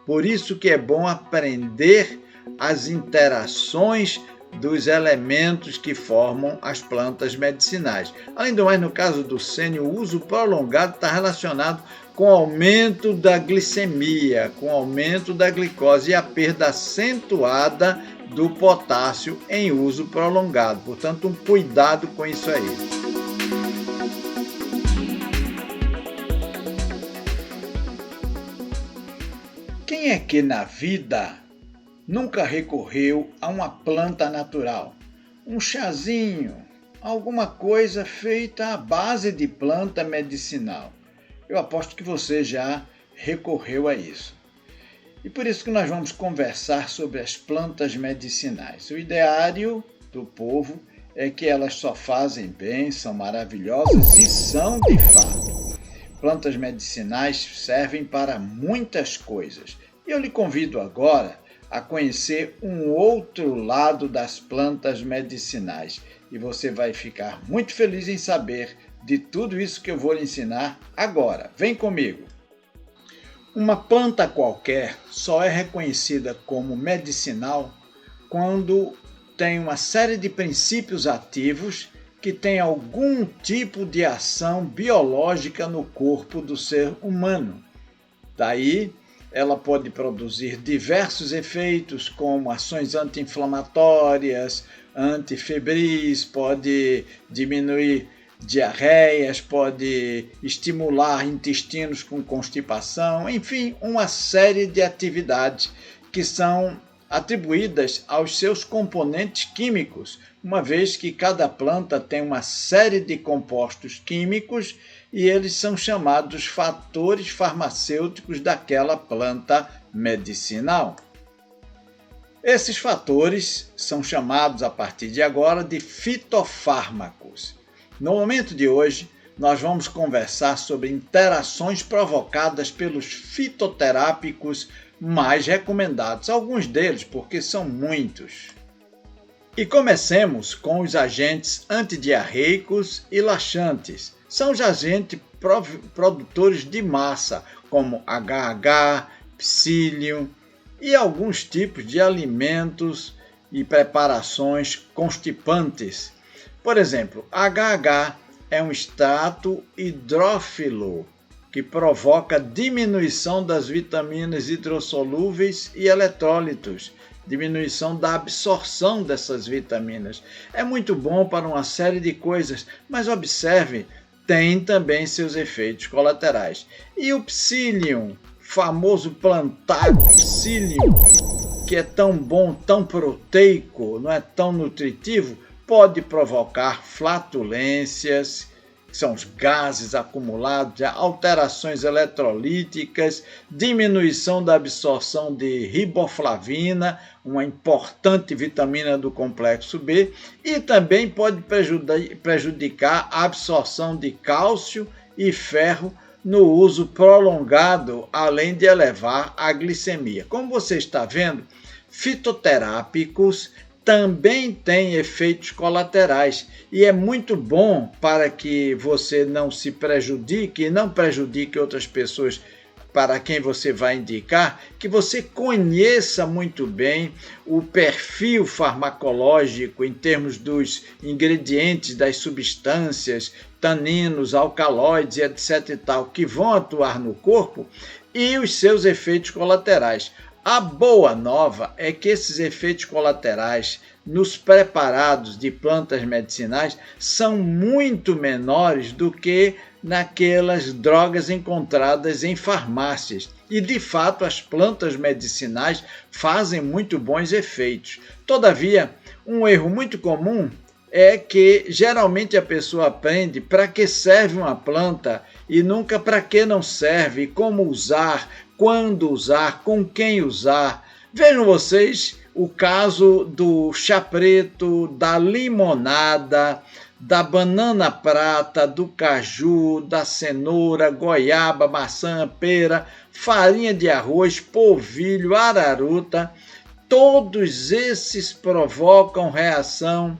Por isso que é bom aprender as interações dos elementos que formam as plantas medicinais. Além do mais, no caso do sênior, o uso prolongado está relacionado com o aumento da glicemia, com o aumento da glicose e a perda acentuada do potássio em uso prolongado. Portanto, um cuidado com isso aí. Quem é que na vida nunca recorreu a uma planta natural? Um chazinho, alguma coisa feita à base de planta medicinal. Eu aposto que você já recorreu a isso. E por isso que nós vamos conversar sobre as plantas medicinais. O ideário do povo é que elas só fazem bem, são maravilhosas e são de fato. Plantas medicinais servem para muitas coisas. E eu lhe convido agora a conhecer um outro lado das plantas medicinais. E você vai ficar muito feliz em saber de tudo isso que eu vou lhe ensinar agora. Vem comigo! Uma planta qualquer só é reconhecida como medicinal quando tem uma série de princípios ativos que têm algum tipo de ação biológica no corpo do ser humano. Daí, ela pode produzir diversos efeitos, como ações anti-inflamatórias, antifebris, pode diminuir diarreias, pode estimular intestinos com constipação, enfim, uma série de atividades que são atribuídas aos seus componentes químicos, uma vez que cada planta tem uma série de compostos químicos e eles são chamados fatores farmacêuticos daquela planta medicinal. Esses fatores são chamados a partir de agora de fitofármacos. No momento de hoje, nós vamos conversar sobre interações provocadas pelos fitoterápicos mais recomendados, alguns deles, porque são muitos. E comecemos com os agentes antidiarreicos e laxantes. São os agentes produtores de massa, como HH, psyllium e alguns tipos de alimentos e preparações constipantes. Por exemplo, HH é um extrato hidrófilo que provoca diminuição das vitaminas hidrossolúveis e eletrólitos, diminuição da absorção dessas vitaminas. É muito bom para uma série de coisas, mas observe, tem também seus efeitos colaterais. E o psyllium, famoso plantago psyllium, que é tão bom, tão proteico, não é tão nutritivo, pode provocar flatulências, que são os gases acumulados, alterações eletrolíticas, diminuição da absorção de riboflavina, uma importante vitamina do complexo B, e também pode prejudicar a absorção de cálcio e ferro no uso prolongado, além de elevar a glicemia. Como você está vendo, fitoterápicos também têm efeitos colaterais e é muito bom para que você não se prejudique e não prejudique outras pessoas para quem você vai indicar, que você conheça muito bem o perfil farmacológico em termos dos ingredientes, das substâncias, taninos, alcaloides, etc. e tal, que vão atuar no corpo e os seus efeitos colaterais. A boa nova é que esses efeitos colaterais nos preparados de plantas medicinais são muito menores do que naquelas drogas encontradas em farmácias. E, de fato, as plantas medicinais fazem muito bons efeitos. Todavia, um erro muito comum é que geralmente a pessoa aprende para que serve uma planta e nunca para que não serve, como usar, quando usar, com quem usar. Vejam vocês o caso do chá preto, da limonada, da banana prata, do caju, da cenoura, goiaba, maçã, pera, farinha de arroz, polvilho, araruta. Todos esses provocam reação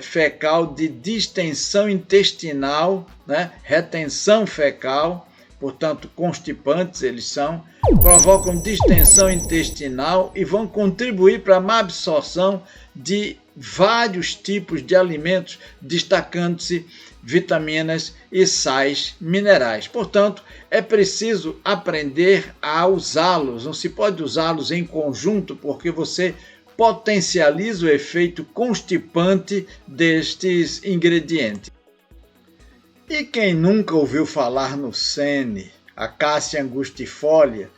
fecal de distensão intestinal, né? Retenção fecal, portanto constipantes eles são, provocam distensão intestinal e vão contribuir para a má absorção de vários tipos de alimentos, destacando-se vitaminas e sais minerais. Portanto, é preciso aprender a usá-los. Não se pode usá-los em conjunto, porque você potencializa o efeito constipante destes ingredientes. E quem nunca ouviu falar no sene, Acacia angustifolia?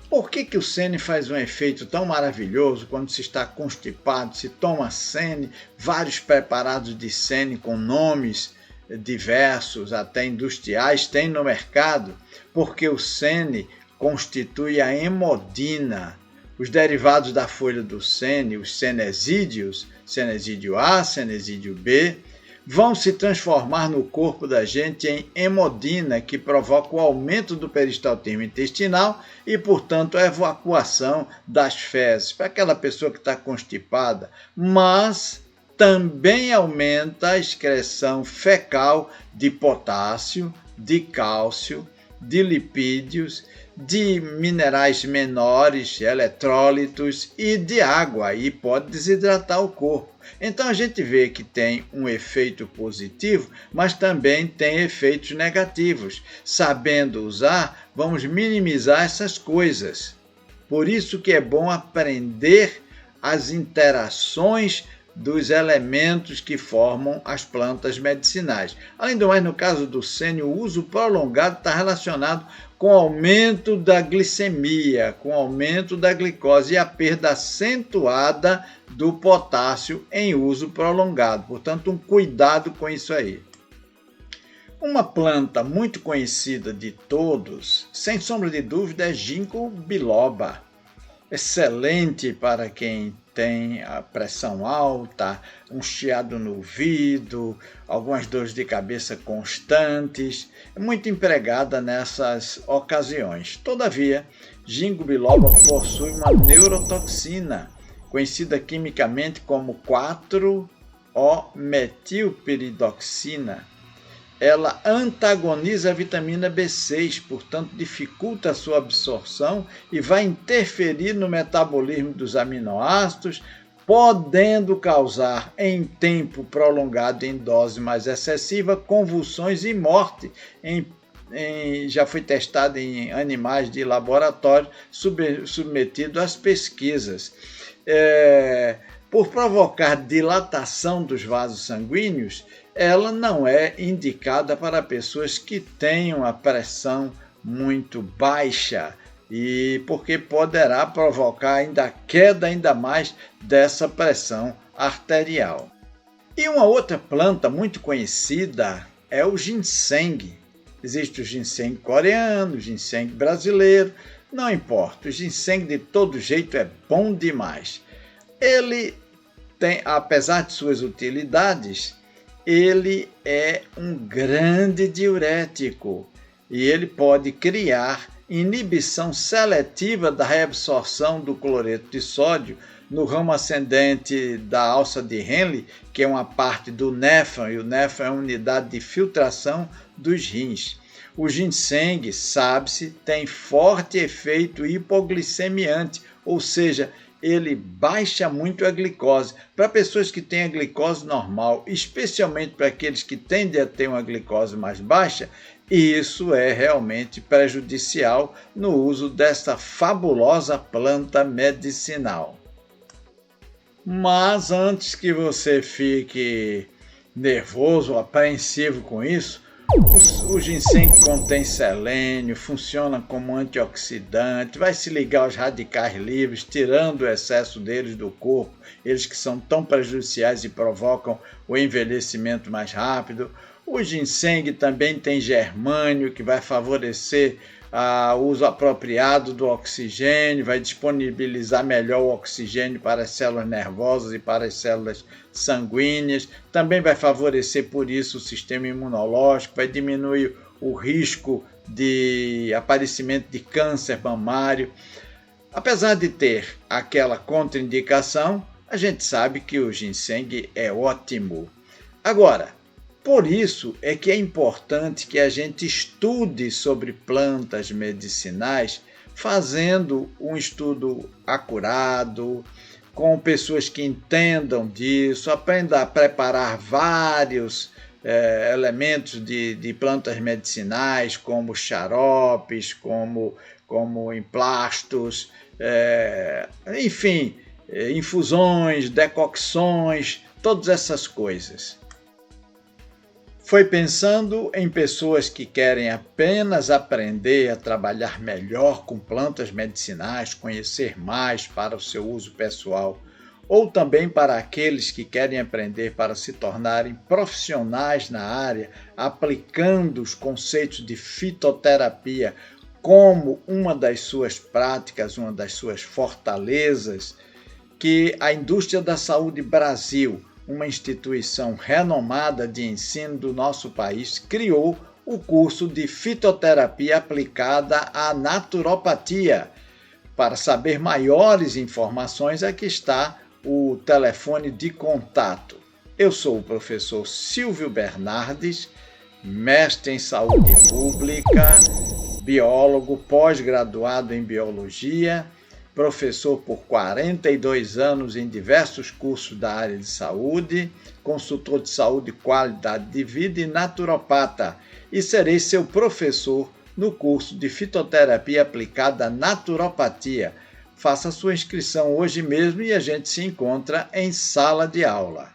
Por que o sene faz um efeito tão maravilhoso quando se está constipado? Se toma sene, vários preparados de sene com nomes diversos, até industriais, tem no mercado, porque o sene constitui a hemodina. Os derivados da folha do sene, os senesídeos, senesídeo A, senesídeo B, vão se transformar no corpo da gente em hemodina, que provoca o aumento do peristaltismo intestinal e, portanto, a evacuação das fezes para aquela pessoa que está constipada, mas também aumenta a excreção fecal de potássio, de cálcio, de lipídios, de minerais menores, eletrólitos e de água, e pode desidratar o corpo. Então a gente vê que tem um efeito positivo, mas também tem efeitos negativos. Sabendo usar, vamos minimizar essas coisas. Por isso que é bom aprender as interações dos elementos que formam as plantas medicinais. Além do mais, no caso do sene, o uso prolongado está relacionado com o aumento da glicemia, com o aumento da glicose e a perda acentuada do potássio em uso prolongado. Portanto, um cuidado com isso aí. Uma planta muito conhecida de todos, sem sombra de dúvida, é ginkgo biloba. Excelente para quem tem a pressão alta, um chiado no ouvido, algumas dores de cabeça constantes, é muito empregada nessas ocasiões. Todavia, ginkgo biloba possui uma neurotoxina, conhecida quimicamente como 4-O-metilpiridoxina. Ela antagoniza a vitamina B6, portanto dificulta a sua absorção e vai interferir no metabolismo dos aminoácidos, podendo causar em tempo prolongado, em dose mais excessiva, convulsões e morte. Já foi testado em animais de laboratório, submetido às pesquisas. Por provocar dilatação dos vasos sanguíneos, ela não é indicada para pessoas que tenham a pressão muito baixa, e porque poderá provocar queda ainda mais dessa pressão arterial. E uma outra planta muito conhecida é o ginseng. Existe o ginseng coreano, o ginseng brasileiro, não importa, o ginseng de todo jeito é bom demais. Ele tem, apesar de suas utilidades, ele é um grande diurético e ele pode criar inibição seletiva da reabsorção do cloreto de sódio no ramo ascendente da alça de Henle, que é uma parte do néfron, e o néfron é uma unidade de filtração dos rins. O ginseng, sabe-se, tem forte efeito hipoglicemiante, ou seja, ele baixa muito a glicose. Para pessoas que têm a glicose normal, especialmente para aqueles que tendem a ter uma glicose mais baixa, isso é realmente prejudicial no uso dessa fabulosa planta medicinal. Mas antes que você fique nervoso ou apreensivo com isso, o ginseng contém selênio, funciona como antioxidante, vai se ligar aos radicais livres, tirando o excesso deles do corpo, eles que são tão prejudiciais e provocam o envelhecimento mais rápido. O ginseng também tem germânio, que vai favorecer o uso apropriado do oxigênio, vai disponibilizar melhor o oxigênio para as células nervosas e para as células sanguíneas. Também vai favorecer, por isso, o sistema imunológico, vai diminuir o risco de aparecimento de câncer mamário. Apesar de ter aquela contraindicação, a gente sabe que o ginseng é ótimo. Agora, Por isso é que é importante que a gente estude sobre plantas medicinais, fazendo um estudo acurado, com pessoas que entendam disso, aprenda a preparar vários elementos de plantas medicinais, como xaropes, como emplastos, enfim, infusões, decocções, todas essas coisas. Foi pensando em pessoas que querem apenas aprender a trabalhar melhor com plantas medicinais, conhecer mais para o seu uso pessoal, ou também para aqueles que querem aprender para se tornarem profissionais na área, aplicando os conceitos de fitoterapia como uma das suas práticas, uma das suas fortalezas, que a Indústria da Saúde Brasil, uma instituição renomada de ensino do nosso país, criou o curso de fitoterapia aplicada à naturopatia. Para saber maiores informações, aqui está o telefone de contato. Eu sou o professor Silvio Bernardes, mestre em saúde pública, biólogo, pós-graduado em biologia, professor por 42 anos em diversos cursos da área de saúde, consultor de saúde e qualidade de vida e naturopata, e serei seu professor no curso de fitoterapia aplicada à naturopatia. Faça sua inscrição hoje mesmo e a gente se encontra em sala de aula.